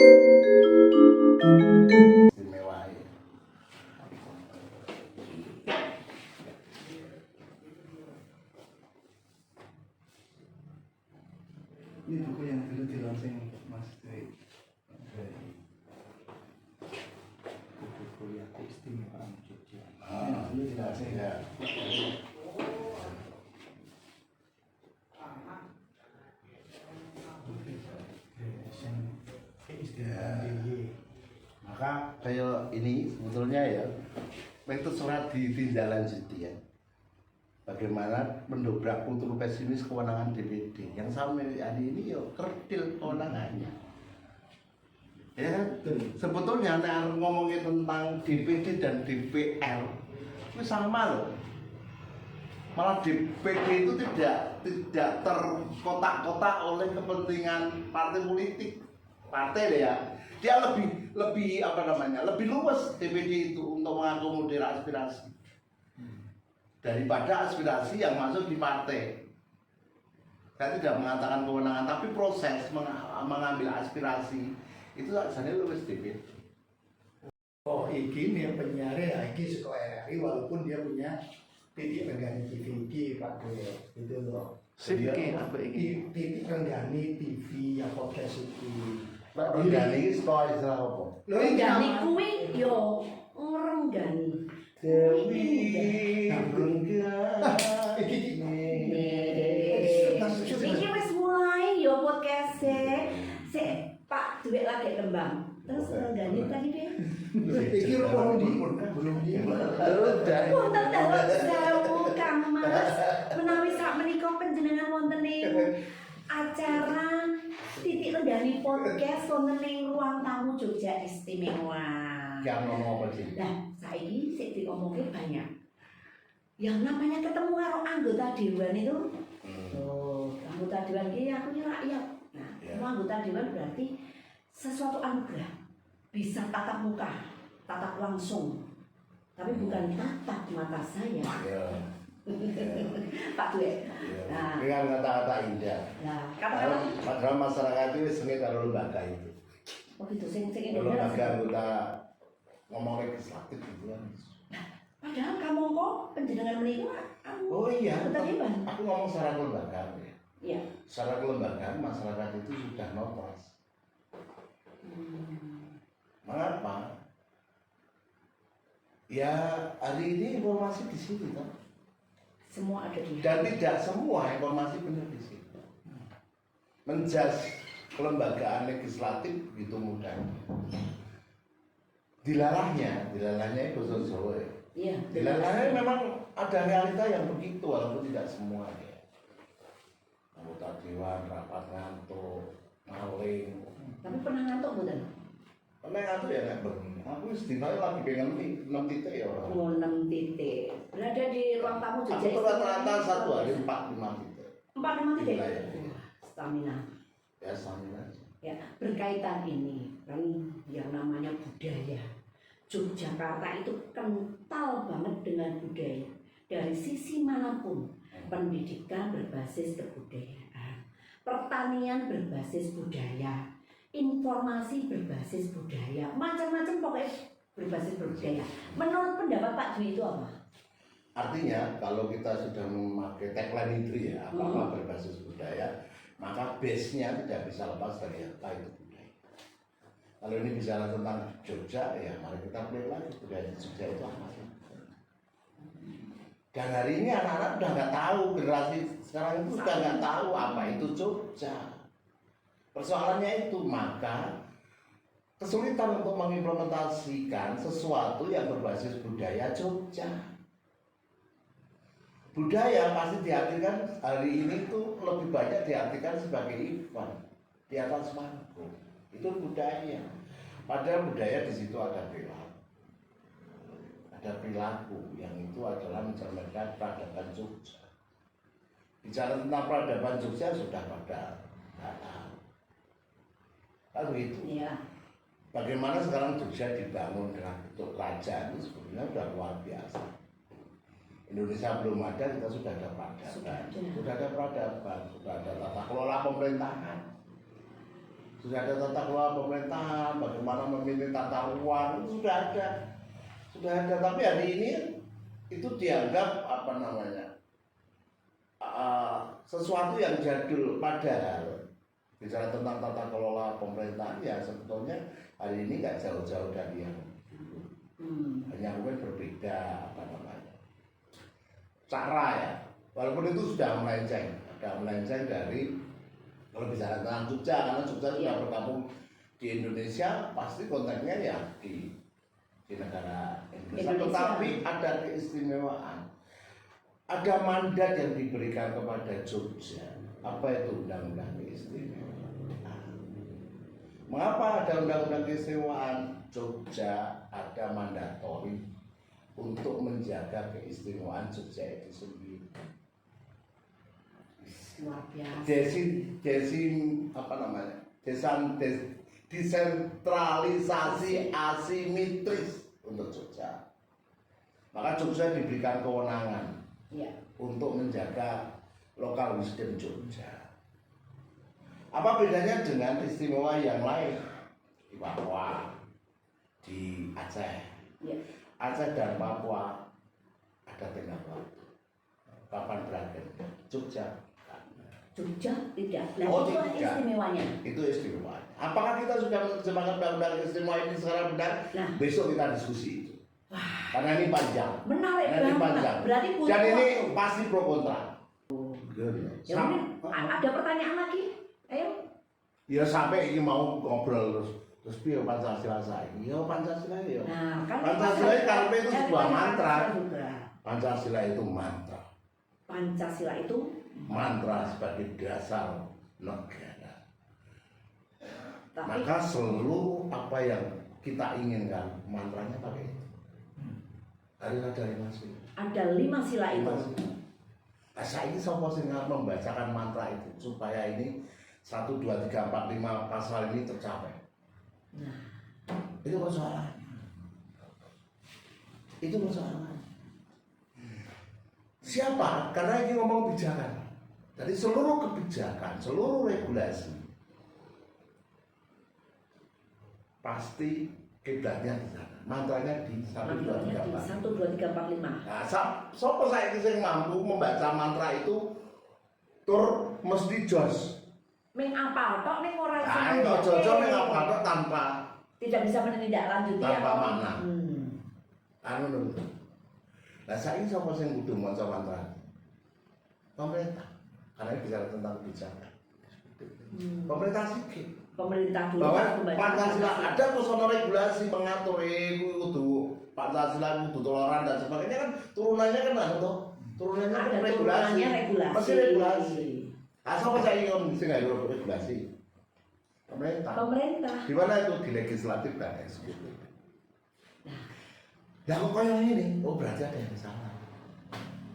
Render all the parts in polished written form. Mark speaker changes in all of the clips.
Speaker 1: Istimewa ya.
Speaker 2: Ini buku yang dulu di launching Mas dari buku kuliah keistimewaan Jogja. Yang dulu di launching.
Speaker 1: Ya.
Speaker 2: Keistimewaan DIY.
Speaker 1: Maka kayak ini sebetulnya ya, itu surat ditindaklanjuti ya. Bagaimana mendobrak kultur pesimis kewenangan DPD yang sampai hari ini ya kerdil kewenangannya. Ya kan? Sebetulnya ngomongin tentang DPD dan DPR itu sama loh. Malah DPD itu tidak terkotak-kotak oleh kepentingan partai politik. Partai deh ya. Dia lebih apa namanya? Lebih luas DPD itu untuk mengakomodir aspirasi. Daripada aspirasi yang masuk di partai. Saya tidak mengatakan kewenangan, tapi proses mengambil aspirasi itu saja luwes DPD.
Speaker 2: Oh, iki nih penyiar ya, iki sekolah RRI walaupun dia punya titik Renggani TV iki Pak Dwe, itu loh.
Speaker 1: Siki apa ini?
Speaker 2: Titik Renggani TV yang podcast itu.
Speaker 1: Pak Renggani ini sekolah istilah apa?
Speaker 3: Renggani kuwi yo ngrenggani.
Speaker 1: Dewi
Speaker 3: Iki wis mulai yo podcast sik Pak duit lagi kembang. Terus renggani tadi deh.
Speaker 2: Iki belum di.
Speaker 3: Wonten dalam sewu Kang Mas. Menawi sak menika panjenengan wonten ing acara titik renggani podcast wonten ing ruang tamu Jogja Istimewa.
Speaker 1: yang ngomong apa sih?
Speaker 3: Nah, saiki sik diomongke banyak. Yang namanya ketemu karo anggota dewan itu. Oh, anggota dewan iki aku rakyat. Nah, anggota dewan berarti sesuatu anugerah. Bisa tatap muka, tatap langsung. Tapi bukan tatap mata saya.
Speaker 1: Ya.
Speaker 3: Pak Dwe. Nah,
Speaker 1: Dengan kata-kata indah.
Speaker 3: nah, kata-kata
Speaker 1: Padahal masyarakat itu sengit karo lembaga itu.
Speaker 3: begitu sing
Speaker 1: Lembaga anggota ngomong legislatif gitu kan.
Speaker 3: padahal kamu kok penjenengan menika
Speaker 1: Oh iya,
Speaker 3: anggota dewan.
Speaker 1: aku ngomong secara kelembagaan ya.
Speaker 3: Iya.
Speaker 1: Secara kelembagaan masyarakat itu sudah notas. Mengapa? Ya hari ini informasi di sini kan.
Speaker 3: Semua ada di
Speaker 1: Dan tidak semua informasi benar di sini. Menjas kelembagaan legislatif begitu mudahnya. Dilalahnya itu Jawa ya.
Speaker 3: Iya.
Speaker 1: Dilalahnya memang ada realita yang begitu walaupun tidak semuanya. Anggota dewan rapat ngantuk, maling.
Speaker 3: Tapi pernah ngantuk mboten?
Speaker 1: Karena ngantuk ya nggak begini. Aku istilahnya lagi pengen 6 titik ya orang.
Speaker 3: Oh, 6 titik. Berada di ruang tamu Jogja.
Speaker 1: Aku rata-rata satu hari 4-5 titik.
Speaker 3: 4-5 titik.
Speaker 1: Gila ya.
Speaker 3: Stamina.
Speaker 1: Ya sama aja.
Speaker 3: Ya, berkaitan ini kan yang namanya budaya. Yogyakarta itu kental banget dengan budaya. Dari sisi manapun, pendidikan berbasis kebudayaan, pertanian berbasis budaya, informasi berbasis budaya, macam-macam pokoknya berbasis budaya. Menurut pendapat Pak Dwi itu apa?
Speaker 1: Artinya kalau kita sudah memakai tagline itu ya, apa-apa berbasis budaya, maka base-nya tidak bisa lepas dari apa itu budaya. Kalau ini bicara tentang Jogja, ya mari kita play lagi budaya Jogja itu apa sih? Dan hari ini anak-anak udah nggak tahu, generasi sekarang itu udah nggak tahu apa itu Jogja. Persoalannya itu, maka kesulitan untuk mengimplementasikan sesuatu yang berbasis budaya Jogja. Budaya pasti diartikan hari ini tuh lebih banyak diartikan sebagai event di atas panggung. Itu budaya. Padahal budaya di situ ada perilaku yang itu adalah mencerminkan peradaban Jogja. Bicara tentang peradaban Jogja sudah pada tahu. Kan begitu.
Speaker 3: Iya.
Speaker 1: Bagaimana sekarang Jogja dibangun dengan bentuk kerajaan itu sebenarnya sudah luar biasa. Indonesia belum ada, kita sudah ada peradaban, sudah ada peradaban, sudah ada tata kelola pemerintahan. sudah ada tata kelola pemerintahan, bagaimana memilih tata ruang, itu sudah ada. Tapi hari ini itu dianggap apa namanya sesuatu yang jadul, padahal bicara tentang tata kelola pemerintahan ya sebetulnya hari ini nggak jauh-jauh dari yang dulu. Hanya mungkin berbeda apa namanya cara ya, walaupun itu sudah melenceng dari kalau bicara tentang Jogja, karena Jogja sudah bergabung di Indonesia, pasti konteksnya ya di negara Indonesia. Tetapi ada keistimewaan, ada mandat yang diberikan kepada Jogja. Apa itu undang-undang keistimewaan? Mengapa ada undang-undang keistimewaan? Jogja ada mandatori untuk menjaga keistimewaan Jogja itu sendiri.
Speaker 3: Luar biasa.
Speaker 1: Apa namanya? Desentralisasi asimetris untuk Jogja. Maka Jogja diberikan kewenangan untuk menjaga lokal wisdom Jogja. Apa bedanya dengan istimewa yang lain? Di Papua, di Aceh. Aceh dan Papua ada tengah waktu. Kapan berakhir? Jogja
Speaker 3: tidak. Nah,
Speaker 1: Oh,
Speaker 3: itu
Speaker 1: tidak.
Speaker 3: istimewanya.
Speaker 1: Itu istimewa. Apakah kita sudah menerjemahkan undang-undang istimewa ini secara benar?
Speaker 3: Nah.
Speaker 1: Besok kita diskusi itu. Karena ini panjang.
Speaker 3: Menarik
Speaker 1: Karena ini
Speaker 3: banget.
Speaker 1: panjang.
Speaker 3: Berarti butuh
Speaker 1: Dan ini
Speaker 3: waktu.
Speaker 1: pasti pro kontra.
Speaker 3: Ya, mungkin ada pertanyaan lagi. Ayo.
Speaker 1: Ya sampai ini mau ngobrol terus piye Pancasila saiki? Ya Pancasila ya.
Speaker 3: Nah, kan
Speaker 1: Pancasila karena itu sebuah mantra.
Speaker 3: juga.
Speaker 1: Pancasila itu mantra.
Speaker 3: Pancasila itu
Speaker 1: Mantra sebagai dasar negara.
Speaker 3: tapi
Speaker 1: Maka seluruh apa yang kita inginkan mantranya pakai itu. Dari masih.
Speaker 3: ada 5 sila itu.
Speaker 1: Saya ini sopo sing membacakan mantra itu supaya ini 1, 2, 3, 4, 5 pasal ini tercapai.
Speaker 3: Nah,
Speaker 1: Itu persoalan. Siapa? Karena ini ngomong kebijakan. Jadi seluruh kebijakan, seluruh regulasi pasti kiblatnya di sana. Mantranya di 1, 2, 3, 4.
Speaker 3: 1, 2, 3, 4, 5.
Speaker 1: Nah, siapa saya yang mampu membaca mantra itu tur mesti jos.
Speaker 3: Ming apal tok ning ora iso.
Speaker 1: Nah, itu jojo mengapa tanpa
Speaker 3: tidak bisa menindaklanjuti
Speaker 1: tanpa makna.
Speaker 3: Hmm.
Speaker 1: Lho. Lah saiki sapa sing kudu maca mantra? Pemerintah. Karena bicara tentang kebijakan. Pemerintah sih.
Speaker 3: Pemerintah dulu
Speaker 1: Bahwa
Speaker 3: harus membaca
Speaker 1: Pancasila ada personal regulasi mengatur kudu Pancasila kudu toleran dan sebagainya kan turunannya kan ada turunannya kan
Speaker 3: ada
Speaker 1: regulasi.
Speaker 3: turunannya regulasi.
Speaker 1: Masih regulasi. Asal sapa saiki ngomong sing gawe regulasi? Pemerintah. Di mana itu di legislatif dan eksekutif. Nah kok kayak ini? Oh berarti ada yang salah.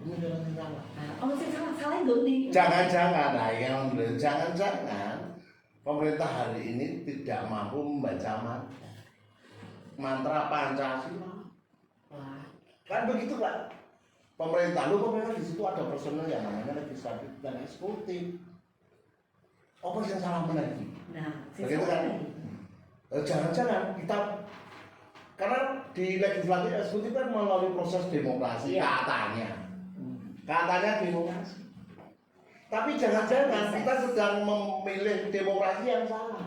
Speaker 1: Ini ada yang salah.
Speaker 3: Oh sing salah nggih.
Speaker 1: Jangan-jangan, jangan-jangan pemerintah hari ini tidak mampu membaca mantra Pancasila.
Speaker 3: Wah.
Speaker 1: Kan begitu Pak. Pemerintah di situ ada personel yang namanya legislatif dan eksekutif. Apa yang salah menagi?
Speaker 3: Nah,
Speaker 1: Begitu kan? Jangan-jangan kita karena di legislatif eksekutif kan melalui proses demokrasi katanya demokrasi. Tapi jangan-jangan kita sedang memilih demokrasi yang salah.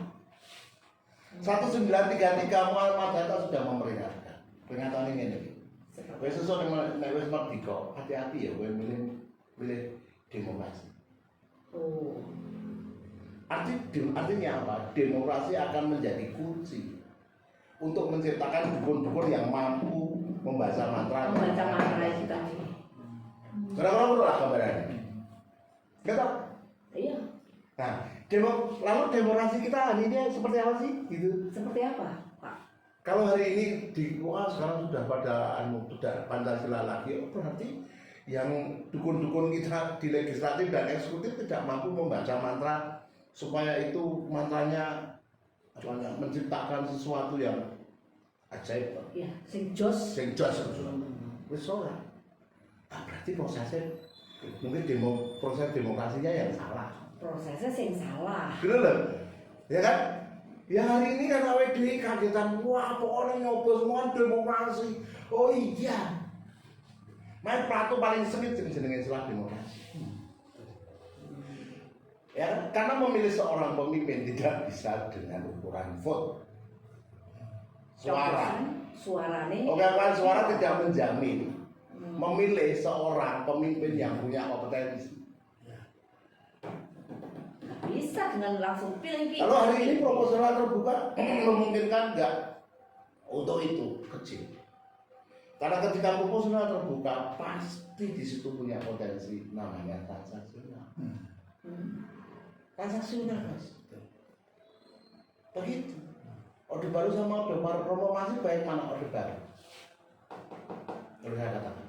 Speaker 1: 1933 Muhammad Hatta sudah memperingatkan. Peringatan ini. Wes sesuk nek wis merdeka, hati-hati ya kowe milih demokrasi.
Speaker 3: Oh.
Speaker 1: Artinya apa? Demokrasi akan menjadi kunci untuk menciptakan dukun-dukun yang mampu membaca mantra
Speaker 3: itu tadi.
Speaker 1: Kira-kira perlu lah gambarannya. Betul?
Speaker 3: Iya.
Speaker 1: Nah, lalu demokrasi kita hari ini seperti apa sih? Gitu.
Speaker 3: Seperti apa, Pak?
Speaker 1: Kalau hari ini sekarang sudah pada sudah Pancasila lagi, berarti yang dukun-dukun kita di legislatif dan eksekutif tidak mampu membaca mantra supaya itu mantranya menciptakan sesuatu yang ajaib.
Speaker 3: Ya, sing jos.
Speaker 1: Wis ora. Berarti prosesnya mungkin proses demokrasinya yang salah.
Speaker 3: Prosesnya sing salah.
Speaker 1: Gitu loh. Ya kan? Ya hari ini kan AWD kagetan, wah pokoknya nyobos semua demokrasi. Oh iya. Main Plato paling sengit jenenge istilah demokrasi. Ya kan? Karena memilih seorang pemimpin tidak bisa dengan ukuran vote. Suara.
Speaker 3: Suarane.
Speaker 1: Oke, kan suara tidak menjamin memilih seorang pemimpin yang punya kompetensi.
Speaker 3: Bisa dengan langsung pilih.
Speaker 1: Kalau hari ini proporsional terbuka memungkinkan enggak untuk itu kecil. Karena ketika proporsional terbuka pasti di situ punya potensi namanya transaksional. Transaksional mas. Begitu. Orde Baru sama Orde Baru reformasi baik mana Orde Baru? Kalau saya katakan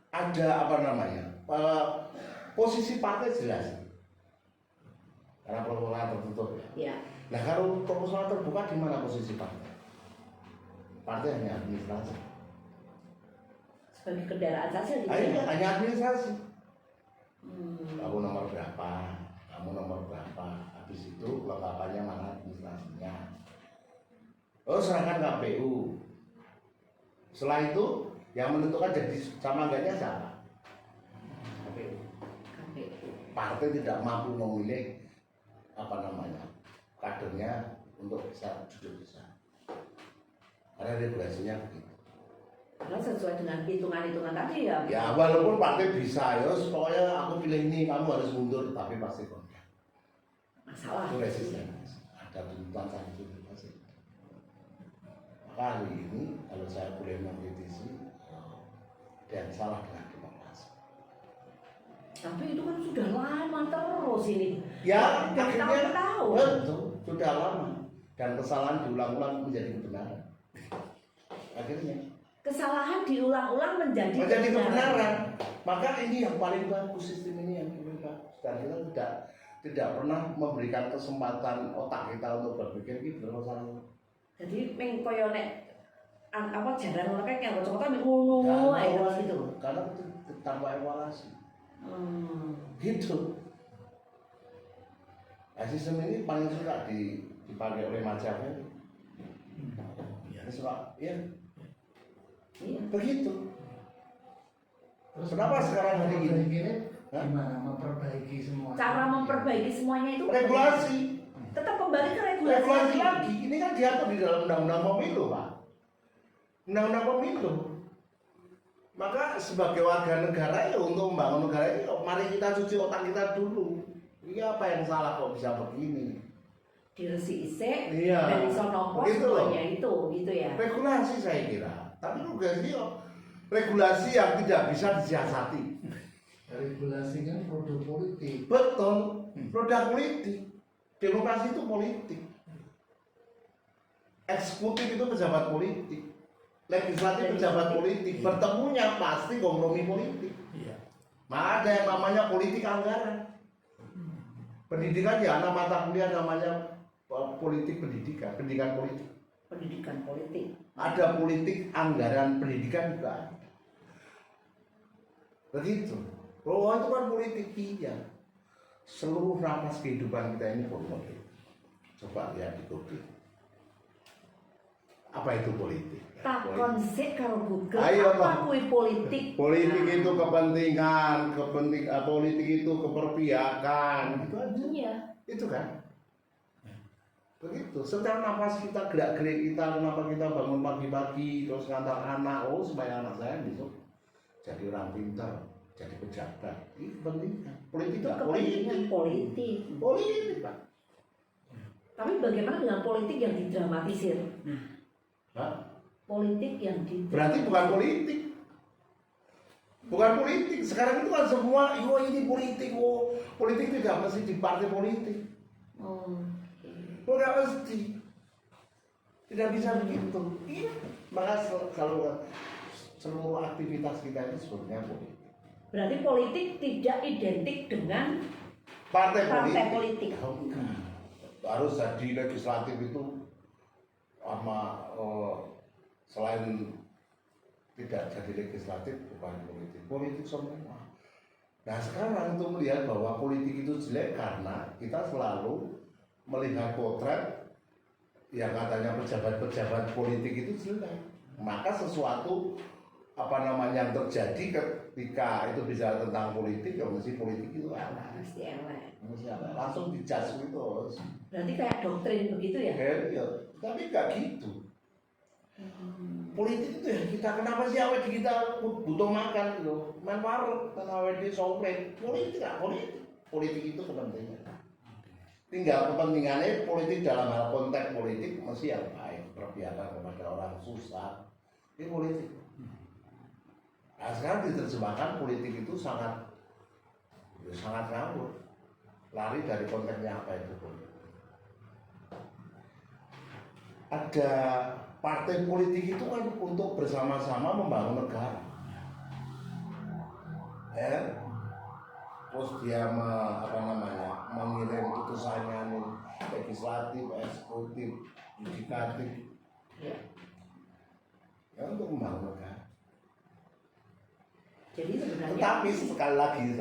Speaker 1: ada apa namanya posisi partai jelas. Karena proporsional tertutup ya.
Speaker 3: Ya.
Speaker 1: Nah kalau proporsional terbuka di mana posisi partai? Partai hanya administrasi.
Speaker 3: Sebagai kendaraan saja gitu.
Speaker 1: Hanya administrasi. Kamu nomor berapa? Kamu nomor berapa? Habis itu lengkapannya mana administrasinya? Oh serahkan KPU. Setelah itu yang menentukan jadi sama enggaknya siapa? KPU. Partai tidak mampu memilih apa namanya kadernya untuk bisa duduk di sana. Karena regulasinya begitu.
Speaker 3: Karena sesuai dengan hitungan-hitungan tadi ya.
Speaker 1: Ya walaupun partai bisa ya, pokoknya aku pilih ini kamu harus mundur, tapi pasti kontra.
Speaker 3: Masalah.
Speaker 1: Itu resisten. Ada tuntutan sanksi pasti. Maka hari ini kalau saya boleh mengkritisi dan salah dengan demokrasi.
Speaker 3: Tapi itu kan sudah lama terus ini.
Speaker 1: Ya
Speaker 3: dari
Speaker 1: akhirnya
Speaker 3: tahun ke tahun.
Speaker 1: betul, sudah lama dan kesalahan diulang-ulang menjadi kebenaran. Akhirnya
Speaker 3: Kesalahan diulang-ulang menjadi
Speaker 1: kebenaran. Maka ini yang paling bagus, sistem ini yang paling bagus. Dan kita tidak pernah memberikan kesempatan otak kita untuk berpikir gitu loh salah.
Speaker 3: Jadi mengkoyo nek apa jarang ngono kae yang kocok-kocok ngono ae terus gitu.
Speaker 1: Karena itu tanpa evaluasi. Gitu. Nah, sistem ini paling suka dipakai oleh Machiavelli. Suka, ya.
Speaker 3: Iya.
Speaker 1: Begitu.
Speaker 2: Terus
Speaker 1: Kenapa sekarang hari ini?
Speaker 2: Gimana memperbaiki semua?
Speaker 3: Cara memperbaiki semuanya itu
Speaker 1: Regulasi.
Speaker 3: tetap kembali ke regulasi.
Speaker 1: Regulasi lagi. Ini kan diatur di dalam undang-undang pemilu, Pak. Undang-undang pemilu. Maka sebagai warga negara ya untuk membangun negara ini, mari kita cuci otak kita dulu. Ini apa yang salah kok bisa begini?
Speaker 3: Diresi isek,
Speaker 1: Iya.
Speaker 3: dan iso nopo
Speaker 1: Begitu loh.
Speaker 3: semuanya itu, gitu ya.
Speaker 1: Regulasi saya kira. Tapi regulasi yang tidak bisa disiasati.
Speaker 2: Regulasi kan produk politik.
Speaker 1: Betul, produk politik. Demokrasi itu politik. Eksekutif itu pejabat politik. Legislatif pejabat politik. Bertemunya pasti kompromi politik.
Speaker 2: Iya.
Speaker 1: Maka ada yang namanya politik anggaran. Pendidikan ya anak mata kuliah namanya politik pendidikan, pendidikan politik.
Speaker 3: Pendidikan politik.
Speaker 1: Ada politik anggaran pendidikan juga ada. Begitu. Bahwa itu kan politik iya. Seluruh napas kehidupan kita ini politik. Coba lihat di Google. Apa itu politik?
Speaker 3: Takon sik karo Google,
Speaker 1: Ayo,
Speaker 3: apa
Speaker 1: Pak.
Speaker 3: kuwi politik?
Speaker 1: Politik
Speaker 3: Nah,
Speaker 1: itu kepentingan, politik itu keperpihakan. Itu aja.
Speaker 3: iya.
Speaker 1: Itu kan. Begitu. Secara nafas kita, gerak-gerik kita, kenapa kita bangun pagi-pagi terus ngantar anak, oh supaya anak saya besok jadi orang pintar, jadi pejabat. Itu kepentingan. Politik
Speaker 3: Itu
Speaker 1: nggak?
Speaker 3: kepentingan politik.
Speaker 1: Politik, Pak.
Speaker 3: Tapi bagaimana dengan politik yang didramatisir? Nah,
Speaker 1: Hah?
Speaker 3: politik yang
Speaker 1: Berarti bukan politik. Bukan politik. Sekarang itu kan semua, oh ini politik, oh politik tidak mesti di partai politik.
Speaker 3: Oh,
Speaker 1: Oh nggak mesti. Tidak bisa begitu. Iya. Maka kalau seluruh aktivitas kita itu sebenarnya politik.
Speaker 3: berarti politik tidak identik dengan
Speaker 1: Partai
Speaker 3: politik.
Speaker 1: Oh, enggak. Harus jadi legislatif itu sama selain tidak jadi legislatif bukan politik. Politik semua. Nah sekarang untuk melihat bahwa politik itu jelek karena kita selalu melihat potret yang katanya pejabat-pejabat politik itu jelek. Maka sesuatu yang terjadi ketika itu bicara tentang politik, ya mesti politik itu
Speaker 3: Mesti elek.
Speaker 1: langsung dijudge itu.
Speaker 3: Berarti kayak doktrin begitu ya?
Speaker 1: Ya, tapi nggak gitu. Politik itu ya kita kenapa sih awet kita butuh makan gitu, main warung karena awet di songkret. Politik nggak politik itu kepentingan. Tinggal kepentingannya politik dalam hal konteks politik mesti yang baik, berpihakan kepada orang susah. Ini politik. Nah, sekarang diterjemahkan politik itu sangat ngawur, lari dari konteksnya apa itu politik. Ada partai politik itu kan untuk bersama-sama membangun negara, ya. Terus dia mengirim putusannya nih legislatif, eksekutif, yudikatif, ya untuk membangun negara.
Speaker 3: Jadi sebenarnya
Speaker 1: Tetapi sekali lagi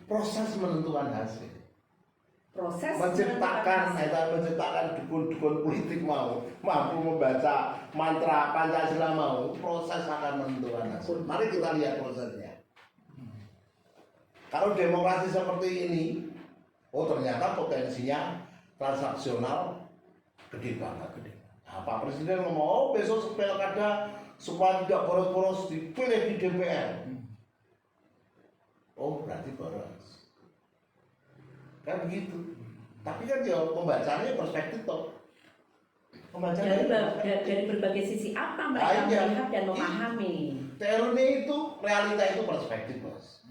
Speaker 1: proses menentukan hasil,
Speaker 3: proses
Speaker 1: menciptakan dukun-dukun politik mampu membaca mantra Pancasila proses akan menentukan hasil. Mari kita lihat prosesnya. Kalau demokrasi seperti ini, ternyata potensinya transaksional gede banget. Nah, Pak Presiden ngomong, besok pilkada supaya tidak boros-boros dipilih di DPR. Berarti boros. Kan begitu. Tapi kan ya pembacanya perspektif toh.
Speaker 3: dari berbagai sisi apa mereka melihat dan memahami.
Speaker 1: Teori itu, realita itu perspektif, Bos.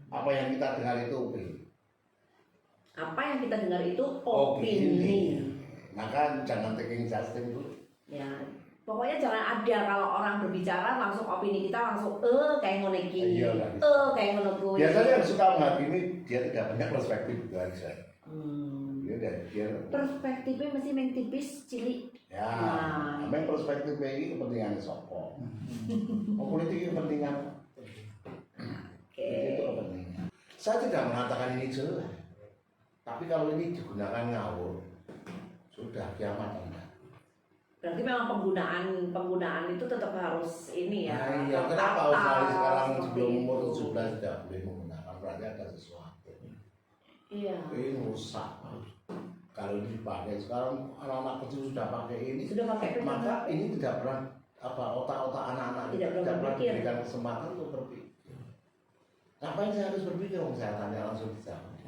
Speaker 1: Apa yang kita dengar itu opini.
Speaker 3: Apa yang kita dengar itu opini.
Speaker 1: Maka jangan taking justin dulu.
Speaker 3: Ya, pokoknya jangan ada kalau orang berbicara langsung opini kita langsung kayak ngono iki. Kayak ngono kuwi.
Speaker 1: Biasanya yang suka menghakimi dia tidak punya perspektif itu aja. Dia
Speaker 3: perspektifnya mesti main tipis cilik.
Speaker 1: Ya, memang perspektifnya ini kepentingan soko. Politik kepentingan. Itu kepentingan. Saya tidak mengatakan ini jelek, tapi kalau ini digunakan ngawur, sudah kiamat Anda.
Speaker 3: Berarti memang penggunaan itu tetap harus ini ya.
Speaker 1: Nah, iya, kenapa Australia sekarang sebelum umur 17 tidak boleh menggunakan? Berarti ada sesuatu.
Speaker 3: Iya.
Speaker 1: Ini rusak. Kalau ini dipakai sekarang anak-anak kecil sudah pakai ini, maka ini tidak pernah otak-otak anak-anak tidak pernah diberikan kesempatan untuk berpikir. Ngapain saya harus berpikir? Saya tanya langsung dijawab.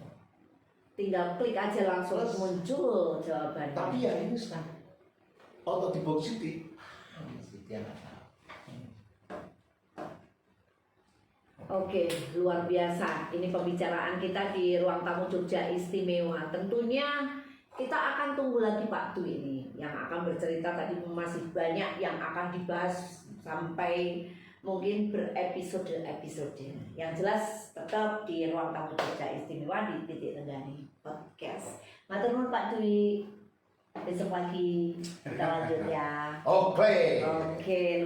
Speaker 3: Tinggal klik aja langsung muncul jawabannya.
Speaker 1: Tapi ya ini sekarang auto di box Siti, dia nggak tahu.
Speaker 3: Oke, luar biasa. Ini pembicaraan kita di ruang tamu Jogja Istimewa. Tentunya kita akan tunggu lagi Pak Du ini yang akan bercerita. Tadi masih banyak yang akan dibahas sampai mungkin berepisode-episode. Yang jelas tetap di ruang tamu Jogja Istimewa di Titik Tenggani Podcast. Matur nuwun Pak Dwi. Besok lagi kita lanjut ya.
Speaker 1: Oke,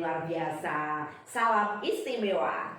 Speaker 3: luar biasa. Salam istimewa.